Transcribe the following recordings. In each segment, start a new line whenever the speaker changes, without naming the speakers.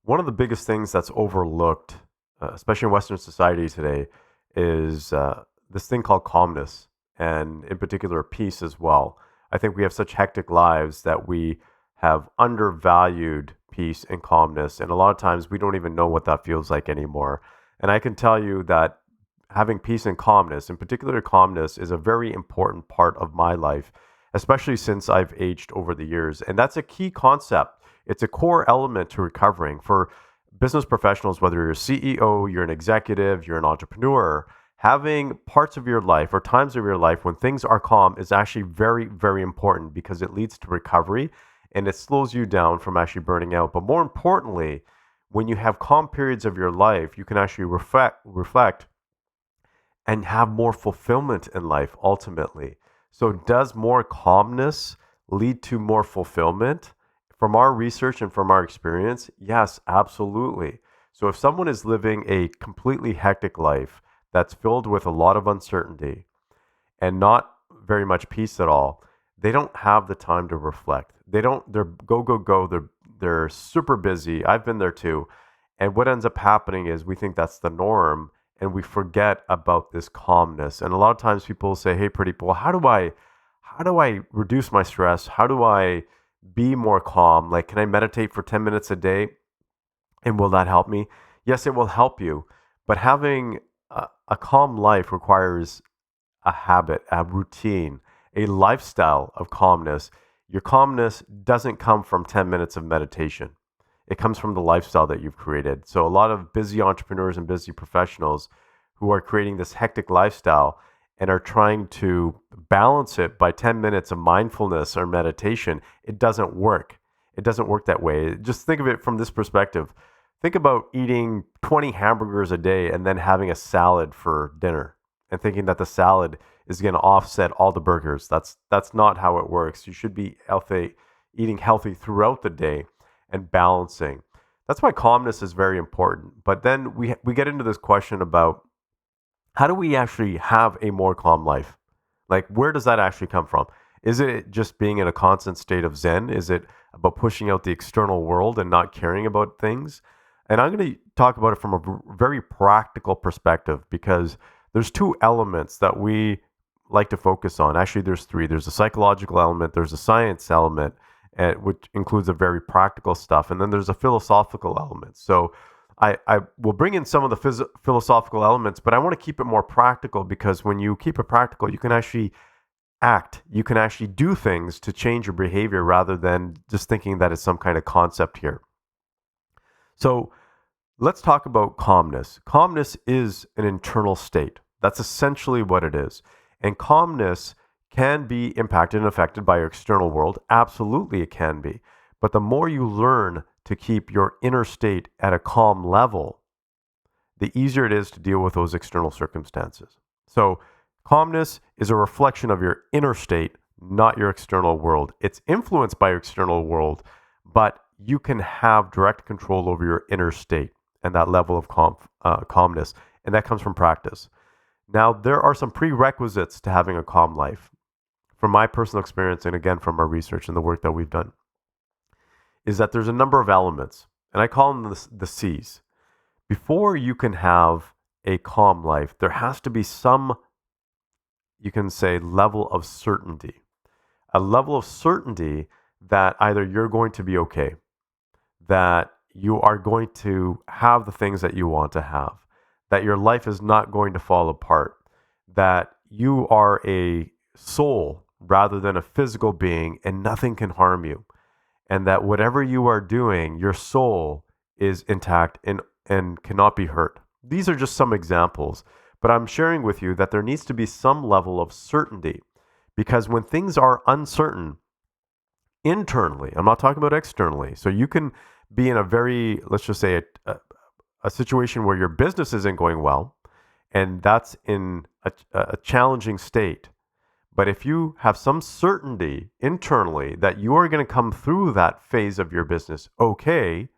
One of the biggest things that's overlooked, especially in Western society today, is this thing called calmness, and in particular, peace as well. I think we have such hectic lives that we have undervalued peace and calmness, and a lot of times we don't even know what that feels like anymore. And I can tell you that having peace and calmness, in particular calmness, is a very important part of my life, especially since I've aged over the years. And that's a key concept. It's a core element to recovering for business professionals, whether you're a CEO, you're an executive, you're an entrepreneur. Having parts of your life or times of your life when things are calm is actually very, very important because it leads to recovery and it slows you down from actually burning out. But more importantly, when you have calm periods of your life, you can actually reflect and have more fulfillment in life ultimately. So, does more calmness lead to more fulfillment? From our research and from our experience, yes, absolutely. So, if someone is living a completely hectic life that's filled with a lot of uncertainty and not very much peace at all, they don't have the time to reflect. They're go, go, go. They're super busy. I've been there too. And what ends up happening is we think that's the norm and we forget about this calmness. And a lot of times people say, "Hey, pretty well, how do I reduce my stress? How do I be more calm? Like, can I meditate for 10 minutes a day and will that help me?" Yes, it will help you, but having a calm life requires a habit, a routine, a lifestyle of calmness. Your calmness doesn't come from 10 minutes of meditation. It comes from the lifestyle that you've created. So, a lot of busy entrepreneurs and busy professionals who are creating this hectic lifestyle and are trying to balance it by 10 minutes of mindfulness or meditation, it doesn't work. It doesn't work that way. Just think of it from this perspective. Think about eating 20 hamburgers a day and then having a salad for dinner and thinking that the salad is going to offset all the burgers. That's not how it works. You should be healthy, eating healthy throughout the day and balancing. That's why calmness is very important. But then we get into this question about how do we actually have a more calm life? Like, where does that actually come from? Is it just being in a constant state of Zen? Is it about pushing out the external world and not caring about things? And I'm going to talk about it from a very practical perspective because there's two elements that we like to focus on. Actually, there's three. There's a psychological element, there's a science element, which includes a very practical stuff, and then there's a philosophical element. So I will bring in some of the philosophical elements, but I want to keep it more practical because when you keep it practical, you can actually act. You can actually do things to change your behavior rather than just thinking that it's some kind of concept here. So let's talk about calmness. Calmness is an internal state. That's essentially what it is. And calmness can be impacted and affected by your external world. Absolutely, it can be. But the more you learn to keep your inner state at a calm level, the easier it is to deal with those external circumstances. So, calmness is a reflection of your inner state, not your external world. It's influenced by your external world, but you can have direct control over your inner state and that level of calmness. And that comes from practice. Now, there are some prerequisites to having a calm life. From my personal experience, and again from our research and the work that we've done, is that there's a number of elements, and I call them the C's. Before you can have a calm life, there has to be some, you can say, level of certainty. A level of certainty that either you're going to be okay, that you are going to have the things that you want to have, that your life is not going to fall apart, that you are a soul rather than a physical being and nothing can harm you, and that whatever you are doing, your soul is intact and cannot be hurt. These are just some examples, but I'm sharing with you that there needs to be some level of certainty because when things are uncertain internally, I'm not talking about externally. So you can be in a very, let's just say, a situation where your business isn't going well, and that's in a challenging state. But if you have some certainty internally that you are going to come through that phase of your business okay,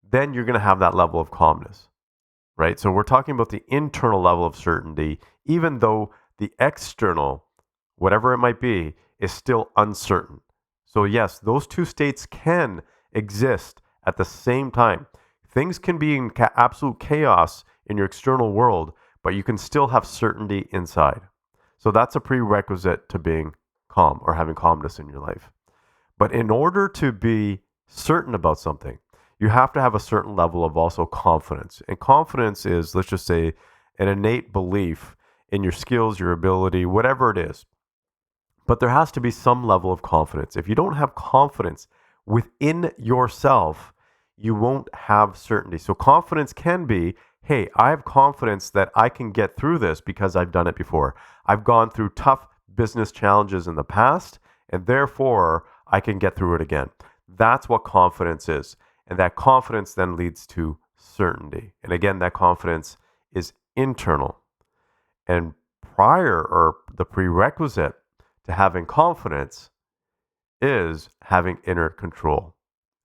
then you're going to have that level of calmness, right? So we're talking about the internal level of certainty, even though the external, whatever it might be, is still uncertain. So yes, those two states can exist at the same time. Things can be in absolute chaos in your external world, but you can still have certainty inside. So that's a prerequisite to being calm or having calmness in your life. But in order to be certain about something, you have to have a certain level of also confidence. And confidence is, let's just say, an innate belief in your skills, your ability, whatever it is. But there has to be some level of confidence. If you don't have confidence within yourself, you won't have certainty. So confidence can be, hey, I have confidence that I can get through this because I've done it before. I've gone through tough business challenges in the past, and therefore I can get through it again. That's what confidence is. And that confidence then leads to certainty. And again, that confidence is internal. And prior, or the prerequisite to having confidence, is having inner control.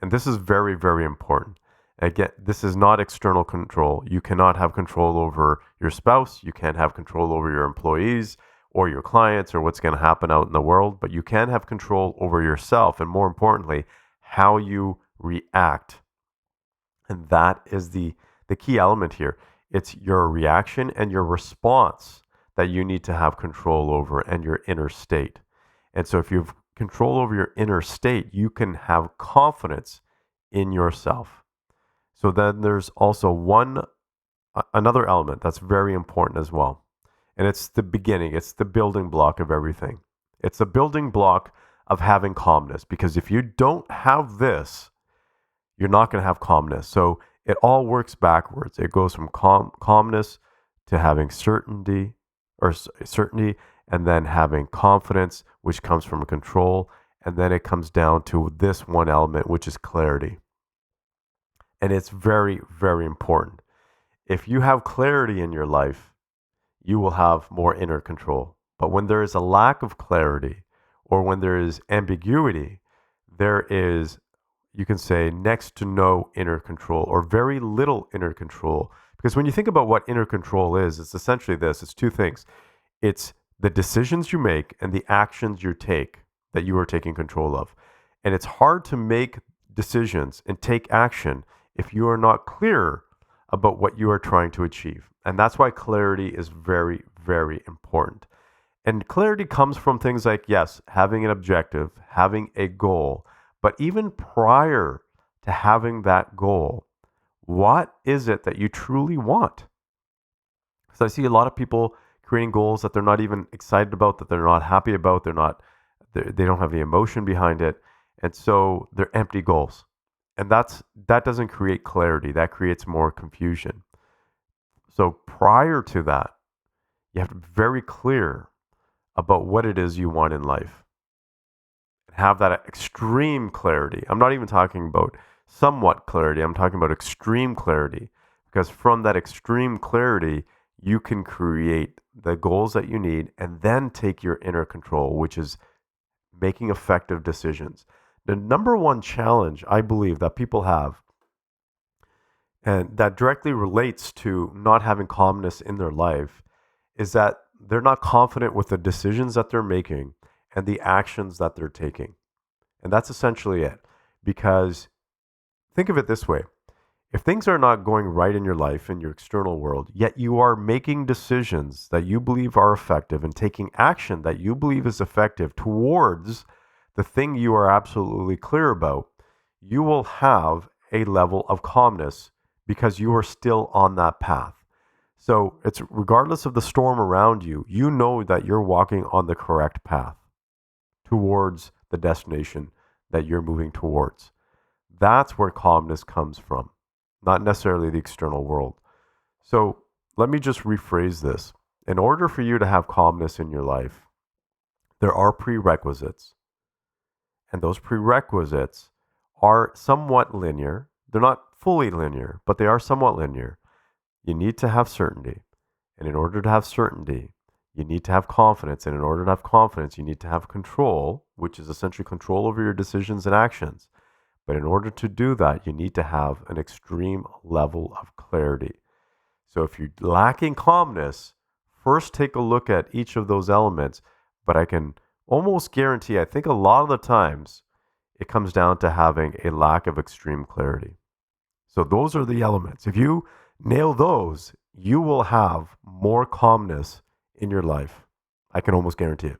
And this is very, very important. Again, this is not external control. You cannot have control over your spouse. You can't have control over your employees or your clients or what's going to happen out in the world, but you can have control over yourself, and more importantly, how you react. And that is the key element here. It's your reaction and your response that you need to have control over, and your inner state. And so if you have control over your inner state, you can have confidence in yourself. So then there's also another element that's very important as well. And it's the beginning, it's the building block of everything. It's the building block of having calmness, because if you don't have this, you're not going to have calmness. So it all works backwards. It goes from calmness to having certainty, and then having confidence, which comes from control. And then it comes down to this one element, which is clarity. And it's very, very important. If you have clarity in your life, you will have more inner control. But when there is a lack of clarity, or when there is ambiguity, there is, you can say, next to no inner control, or very little inner control. Because when you think about what inner control is, it's essentially this. It's two things. It's the decisions you make and the actions you take that you are taking control of. And it's hard to make decisions and take action if you are not clear about what you are trying to achieve. And that's why clarity is very, very important. And clarity comes from things like, yes, having an objective, having a goal, but even prior to having that goal, what is it that you truly want? Because I see a lot of people creating goals that they're not even excited about, that they're not happy about, they don't have the emotion behind it. And so they're empty goals. And that doesn't create clarity. That creates more confusion. So prior to that, you have to be very clear about what it is you want in life. And have that extreme clarity. I'm not even talking about somewhat clarity. I'm talking about extreme clarity. Because from that extreme clarity, you can create the goals that you need and then take your inner control, which is making effective decisions. The number one challenge I believe that people have, and that directly relates to not having calmness in their life, is that they're not confident with the decisions that they're making and the actions that they're taking. And that's essentially it. Because think of it this way. If things are not going right in your life, in your external world, yet you are making decisions that you believe are effective and taking action that you believe is effective towards the thing you are absolutely clear about, you will have a level of calmness because you are still on that path. So it's regardless of the storm around you, you know that you're walking on the correct path towards the destination that you're moving towards. That's where calmness comes from, not necessarily the external world. So let me just rephrase this. In order for you to have calmness in your life, there are prerequisites. And those prerequisites are somewhat linear. They're not fully linear, but they are somewhat linear. You need to have certainty. And in order to have certainty, you need to have confidence. And in order to have confidence, you need to have control, which is essentially control over your decisions and actions. But in order to do that, you need to have an extreme level of clarity. So if you're lacking calmness, first take a look at each of those elements. But I can almost guarantee, I think a lot of the times, it comes down to having a lack of extreme clarity. So those are the elements. If you nail those, you will have more calmness in your life. I can almost guarantee it.